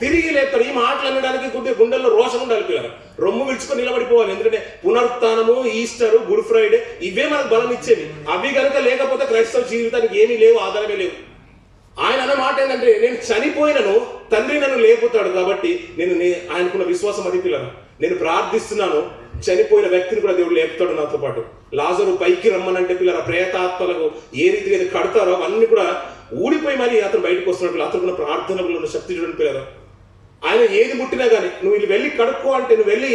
తిరిగి లేపుతాడు. ఈ మాటలు అనడానికి గుండెల్లో రోషం ఉండాలి పిల్లలు. రొమ్ము విడుచుకొని నిలబడిపోవాలి. ఎందుకంటే పునరుత్థానము, ఈస్టర్, గుడ్ ఫ్రైడే ఇవే మనకు బలం ఇచ్చేవి. అవి కనుక లేకపోతే క్రైస్తవ జీవితానికి ఏమీ లేవు, ఆధారమే లేవు. ఆయన అన్న మాట ఏంటంటే నేను చనిపోయినను, తండ్రి నన్ను లేపుతాడు. కాబట్టి ఆయనకున్న విశ్వాసం అది పిల్లలు. నేను ప్రార్థిస్తున్నాను, చనిపోయిన వ్యక్తిని కూడా దేవుడు లేపుతాడు నాతో పాటు. లాజరు పైకి రమ్మనంటే పిల్లల ప్రేతాత్మలకు ఏ రీతిగా కడతారో అవన్నీ కూడా ఊడిపోయి మరి అతను బయటకు వస్తున్నాడు. అతనుకున్న ప్రార్థనలో ఉన్న శక్తి చూడండి పిల్లలు. ఆయన ఏది ముట్టినా కానీ నువ్వు వెళ్ళి కడుక్కో అంటే నువ్వు వెళ్ళి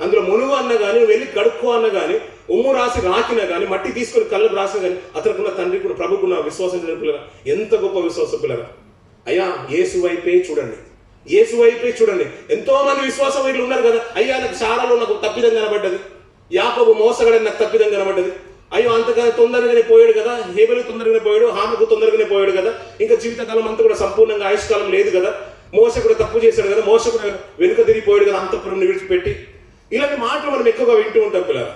అందులో మునుగు అన్నా కానీ, నువ్వు వెళ్ళి కడుక్కో అన్నా కానీ, ఉమ్ము రాసి రాకినా కానీ, మట్టి తీసుకొని కళ్ళకు రాసినా కానీ అతనుకున్న తండ్రి కూడా ప్రభుకున్న విశ్వాసం చూడండి పిల్లల. ఎంత గొప్ప విశ్వాసం పిల్లల. అయ్యా యేసు వైపే చూడండి, యేసు వైపే చూడండి. ఎంతో మంది విశ్వాసం వీళ్ళు ఉన్నారు కదా. అయ్యా నాకు శారాలో నాకు తప్పిదం కనబడ్డది, యాకోబు మోసగడని నాకు తప్పిదం కనబడ్డది, అయ్యో అంతగా తొందరగానే పోయాడు కదా, హేబెలు తొందరగానే పోయాడు, హానుకు తొందరగానే పోయాడు కదా, ఇంకా జీవితకాలం అంతా కూడా సంపూర్ణంగా ఆయుష్కాలం లేదు కదా, మోస కూడా తప్పు చేశాడు కదా, మోస కూడా వెనుక తిరిగిపోయాడు కదా అంతఃపురం విడిచిపెట్టి. ఇలాంటి మాటలు మనం ఎక్కువగా వింటూ ఉంటాం పిల్లలు.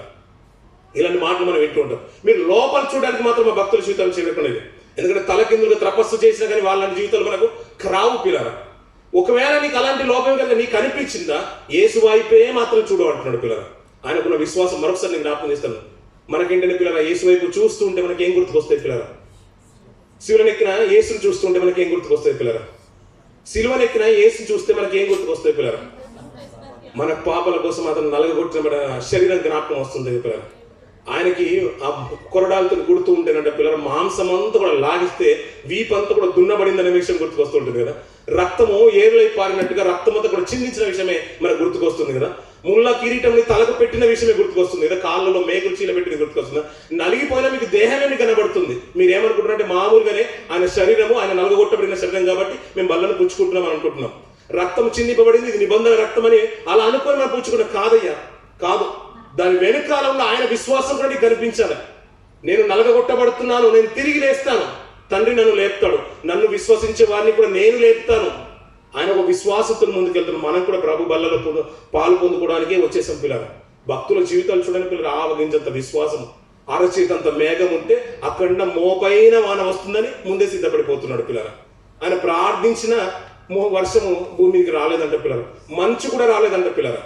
ఇలాంటి మాటలు మనం వింటూ ఉంటాం. మీరు లోపల చూడడానికి మాత్రం మా భక్తుల జీవితాలు చేయకుండా, ఎందుకంటే తలకిందులుగా తపస్సు చేసినా కానీ వాళ్ళ జీవితాలు మనకు రావు పిల్లల. ఒకవేళ నీకు అలాంటి లోపం కనుక నీకు అనిపించిందా, యేసు వైపే మాత్రం చూడు అంటున్నాడు పిల్లల. ఆయనకున్న విశ్వాసం మరొకసారి నేను జ్ఞాపకం చేస్తాను. మనకేంటంటే పిల్లల యేసు వైపు చూస్తూ ఉంటే మనకి ఏం గుర్తుకొస్తాయి పిల్లల? శిలువనెక్కిన యేసును చూస్తూ ఉంటే మనకి ఏం గుర్తుకొస్తాయి పిల్లల? శిలువనెక్కిన యేసును చూస్తే మనకి ఏం గుర్తుకొస్తాయి పిల్లల? మన పాపల కోసం అతను నలగగొట్టిన శరీరం జ్ఞాపకం వస్తుంది పిల్లల. ఆయనకి ఆ కొరడాలతో గుర్తు ఉంటేనంటే పిల్లల మాంసం అంతా కూడా లాగిస్తే వీపంతా కూడా దున్నబడిందనే విషయం గుర్తుకొస్తుంటుంది కదా. రక్తము ఏరులై పారినట్టుగా రక్తం అంతా కూడా చిందించిన విషయమే మనకు గుర్తుకొస్తుంది కదా. ముళ్ళ కిరీటంని తలకు పెట్టిన విషయమే గుర్తుకొస్తుంది కదా. కాళ్ళలో మేకులు చీల పెట్టిన గుర్తుకొస్తుంది. నలిగిపోయినా మీకు దేహమే మీకు కనబడుతుంది. మీరు ఏమనుకుంటున్నారంటే మామూలుగానే ఆయన శరీరము, ఆయన నలగొట్టబడిన శరీరం కాబట్టి మేము బల్లను పుచ్చుకుంటున్నాం అనుకుంటున్నాం. రక్తం చిందింపబడింది, ఇది నిబంధన రక్తం అని అలా అనుకొని మనం పుచ్చుకున్న కాదయ్యా, కాదు. దాని వెనుకాల ఉన్న ఆయన విశ్వాసం కూడా నీకు కనిపించాలి. నేను నలగొట్టబడుతున్నాను, నేను తిరిగి లేస్తాను, తండ్రి నన్ను లేపుతాడు, నన్ను విశ్వసించే వారిని కూడా నేను లేపుతాను. ఆయన ఒక విశ్వాసంతో ముందుకెళ్తున్నాను. మనం కూడా ప్రభు బల్లలో పాలు పొందుకోవడానికే వచ్చేసాం పిల్లలు. భక్తుల జీవితాలు చూడని పిల్లలు ఆవగించంత విశ్వాసం, అరచేతంత మేఘం ఉంటే అక్కడ మోపైన వాన వస్తుందని ముందే సిద్ధపడిపోతున్నాడు పిల్లలు. ఆయన ప్రార్థించిన వర్షము భూమికి రాలేదంట పిల్లలు, మంచు కూడా రాలేదంట పిల్లలు.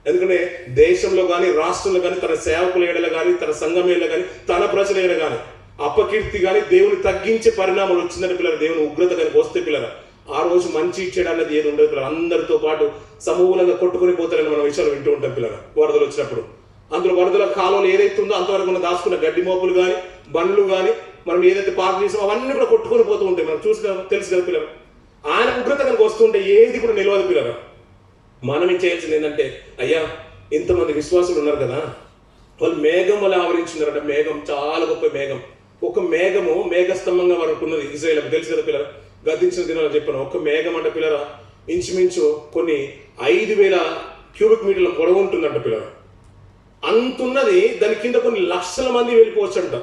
ఎందుకంటే దేశంలో కానీ రాష్ట్రంలో కానీ తన సేవకుల ఏడల కానీ తన సంఘం ఏళ్ళ కానీ తన ప్రజల ఏడ కానీ అపకీర్తి కానీ దేవుని తగ్గించే పరిణామాలు వచ్చిందని పిల్లలు. దేవుని ఉగ్రత కనుక వస్తే పిల్లలు ఆ రోజు మంచి ఇచ్చేయడం అనేది ఏది ఉండదు పిల్లలు. అందరితో పాటు సమూలంగా కొట్టుకుని పోతారని మనం విషయాలు వింటూ ఉంటాం పిల్లలు. వరదలు వచ్చినప్పుడు అందులో వరదల కాలంలో ఏదైతే ఉందో అంతవరకు దాచుకున్న గడ్డి మోపులు కానీ బండ్లు కానీ మనం ఏదైతే పార్క్ చేసామో అవన్నీ కూడా కొట్టుకొని పోతూ ఉంటాయి. మనం చూసి తెలుసు కదా పిల్లలు. ఆయన ఉగ్రత కనుక వస్తుంటే ఏది కూడా నిలవదు పిల్లలు. మనం ఏం చేయాల్సింది ఏంటంటే, అయ్యా ఇంతమంది విశ్వాసులు ఉన్నారు కదా, వాళ్ళు మేఘం వల్ల ఆవరించున్నారంట. మేఘం చాలా గొప్ప మేఘం. ఒక మేఘము మేఘస్తంభంగా వరకు ఉన్నది ఇజ్రాయేల్, తెలుసు కదా పిల్లలు. గద్దించిన దినాలు చెప్పాను. ఒక మేఘం అంట పిల్లల ఇంచుమించు కొన్ని 5,000 క్యూబిక్ మీటర్ల పొడవు ఉంటుందంట పిల్లలు. అంతున్నది. దాని కింద కొన్ని లక్షల మంది వెళ్ళిపోవచ్చంట.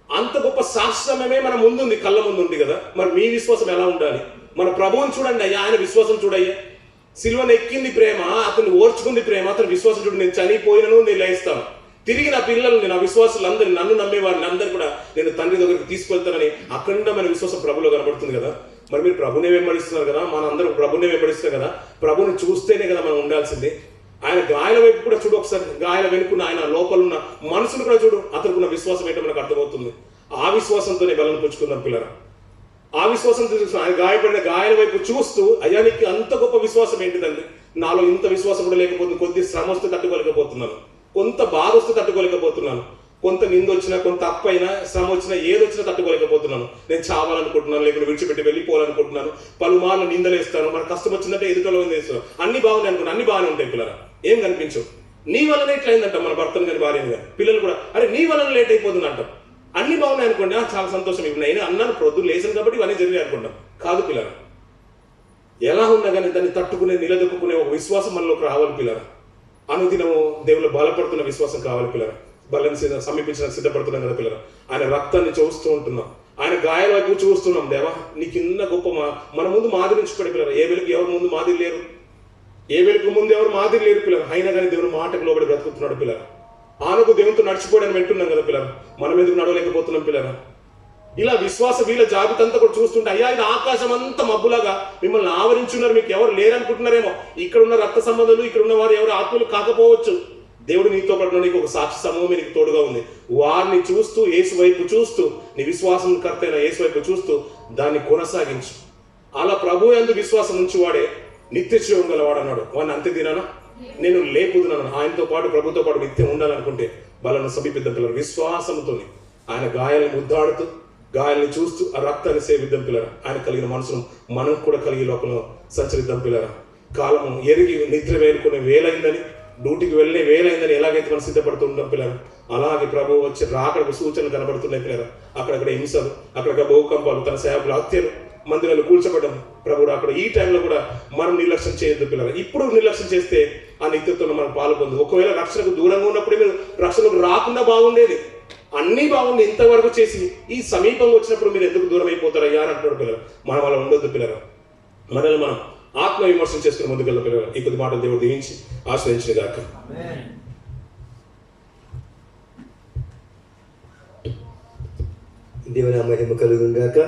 అంత గొప్ప శాస్త్రమే మన ముందుంది, కళ్ళ ముందు ఉంది కదా. మరి మీ విశ్వాసం ఎలా ఉండాలి? మన ప్రభువుని చూడండి అయ్యా, ఆయన విశ్వాసం చూడయ్యా. సిలువను ఎక్కింది ప్రేమ, అతను ఓర్చుకుంది ప్రేమ, అతను విశ్వాసం చూడు. నేను చనిపోయినను నేను లేస్తాను, తిరిగి నా పిల్లల్ని, నా విశ్వాసులందరినీ, నన్ను నమ్మేవారిని అందరూ కూడా నేను తండ్రి దగ్గరికి తీసుకెళ్తానని అఖండమైన విశ్వాసం ప్రభులో కనబడుతుంది కదా. మరి మీరు ప్రభునే వెంబడిస్తున్నారు కదా, మన అందరం ప్రభునే వెంబడిస్తున్నారు కదా. ప్రభుని చూస్తేనే కదా మనం ఉండాల్సింది. ఆయన గాయాల వైపు కూడా చూడు ఒకసారి, గాయాల వెనుకున్న ఆయన లోపల ఉన్న మనసును కూడా చూడు. అతనుకున్న విశ్వాసం ఏంటో మనకు అర్థమవుతుంది. ఆ విశ్వాసంతోనే బలను పుచ్చుకుందాం పిల్లరా. ఆ విశ్వాసంతో చూస్తూ ఆయన గాయపడిన గాయాల వైపు చూస్తూ, అయ్యా నీకు అంత గొప్ప విశ్వాసం ఏంటిదండి, నాలో ఇంత విశ్వాసం కూడా లేకపోతుంది. కొద్ది శ్రమ వస్తే తట్టుకోలేకపోతున్నాను, కొంత బాధ వస్తే తట్టుకోలేకపోతున్నాను, కొంత నింద వచ్చినా, కొంత అప్పైనా, శ్రమ వచ్చినా, ఏదొచ్చినా తట్టుకోలేకపోతున్నాను. నేను చావాలనుకుంటున్నాను, లేకపోతే విడిచిపెట్టి వెళ్ళిపోవాలనుకుంటున్నాను, పలుమార్లు నిందలేస్తాను, మన కష్టం వచ్చిందంటే ఎదుటలో చేస్తాను, అన్ని బాగున్నాయి అనుకున్నాను. అన్ని బాగానే ఉంటాయి పిల్లరా, ఏం కనిపించవు. నీ వలన ఎట్లా అయిందంట, మన భర్తను కానీ భార్యను కానీ పిల్లలు కూడా, అరే నీ వలన లేట్ అయిపోతుంది అంటాం. అన్ని బాగున్నాయి అనుకోండి, చాలా సంతోషం, ఇప్పుడు నేను అన్నాను ప్రొద్దు లేసాను కాబట్టి ఇవన్నీ జరిగాయి అనుకుంటాం. కాదు పిల్లరా, ఎలా ఉన్నా కానీ దాన్ని తట్టుకునే, నిలదొక్కునే ఒక విశ్వాసం మనలోకి రావాలి పిల్లరా. అనుదినము దేవుళ్ళు బలపడుతున్న విశ్వాసం కావాలి పిల్లరా. బలని సమీపించడానికి సిద్ధపడుతున్నాం కదా పిల్లరా. ఆయన రక్తాన్ని చూస్తూ ఉంటున్నాం, ఆయన గాయాల వైపు చూస్తున్నాం. దేవా నీకు ఇన్న గొప్ప మన ముందు మాదిరి ఉంచుకోండి పిల్లరా. ఏ వెలుగు ఎవరి ముందు మాదిరి లేరు, ఏ వెలుగు ముందు ఎవరు మాదిరి లేరు పిల్లలు. అయినా కానీ దేవుని మాటకు లోబడి బ్రతుకుతున్నాడు పిల్లరా. ఆనకు దేవునితో నడిచిపోవడానికి వింటున్నాం కదా పిల్లరా, మనం ఎందుకు నడవలేకపోతున్నాం పిల్లరా. ఇలా విశ్వాస వీళ్ళ జాబితా అంతా కూడా చూస్తుంటే, అయ్యా ఇది ఆకాశం అంతా మబ్బులాగా మిమ్మల్ని ఆవరించున్నారు, మీకు ఎవరు లేరనుకుంటున్నారేమో. ఇక్కడ ఉన్న రక్త సంబంధాలు, ఇక్కడ ఉన్న వారు ఎవరు ఆత్మలు కాకపోవచ్చు. దేవుడు నీతో పాటు నీకు ఒక సాక్షి సమూహం నీకు తోడుగా ఉంది. వారిని చూస్తూ, యేసు వైపు చూస్తూ, నీ విశ్వాసం కర్త అయిన యేసు వైపు చూస్తూ దాన్ని కొనసాగించు. అలా ప్రభు యందు విశ్వాసం ఉంచి వాడే నిత్య జీవం గలవాడు అన్నాడు. వాడిని అంత్య దినాన నేను లేపుదున్నాను. ఆయనతో పాటు, ప్రభుతో పాటు నిత్యం ఉండాలనుకుంటే బలను సమీపిద్దాం పిల్లలు. విశ్వాసంతో ఆయన గాయాలను ముద్దాడుతూ, గాయాలని చూస్తూ, ఆ రక్తాన్ని సేవిద్దాం పిల్లరా. ఆయన కలిగిన మనసును మనం కూడా కలిగి లోకంలో సంచరిద్దాం పిల్లరా. కాలము ఎరిగి నిద్ర వేరుకునే వేలైందని, డ్యూటీకి వెళ్ళే వేలైందని ఎలాగైతే మనం సిద్ధపడుతూ ఉంటాం పిల్లరా, అలాగే ప్రభు వచ్చి రాకడకు సూచనలు కనబడుతున్నాయి పిల్లరా. అక్కడక్కడ హింసలు, అక్కడక్కడ భూకంపాలు, తన సేవకుల హత్యలు, మందిరాలు కూల్చబడ్డం. ప్రభుడు అక్కడ ఈ టైంలో కూడా మనం నిర్లక్ష్యం చేయొద్దు పిల్లరా. ఇప్పుడు నిర్లక్ష్యం చేస్తే ఆ నిత్యత్వంలో మనం పాల్పొందు. ఒకవేళ రక్షణకు దూరంగా ఉన్నప్పుడే మీరు రక్షణకు రాకుండా బాగుండేది. అన్నీ బాగుంది, ఇంతవరకు చేసి ఈ సమీపంగా వచ్చినప్పుడు మీరు ఎందుకు దూరం అయిపోతారయ్యా అని అంటున్నాడు పిల్లరా. మనం అలా ఉండొద్దు పిల్లరా. మనల్ని మనం ఆత్మ విమర్శనం చేసుకుని ముందుకెళ్ళ పిల్లలు. ఈ కొద్ది మాటలు దేవుడు దీవించి ఆశ్రయించిన గాక. దేవుని మహిమ కలుగును గాక.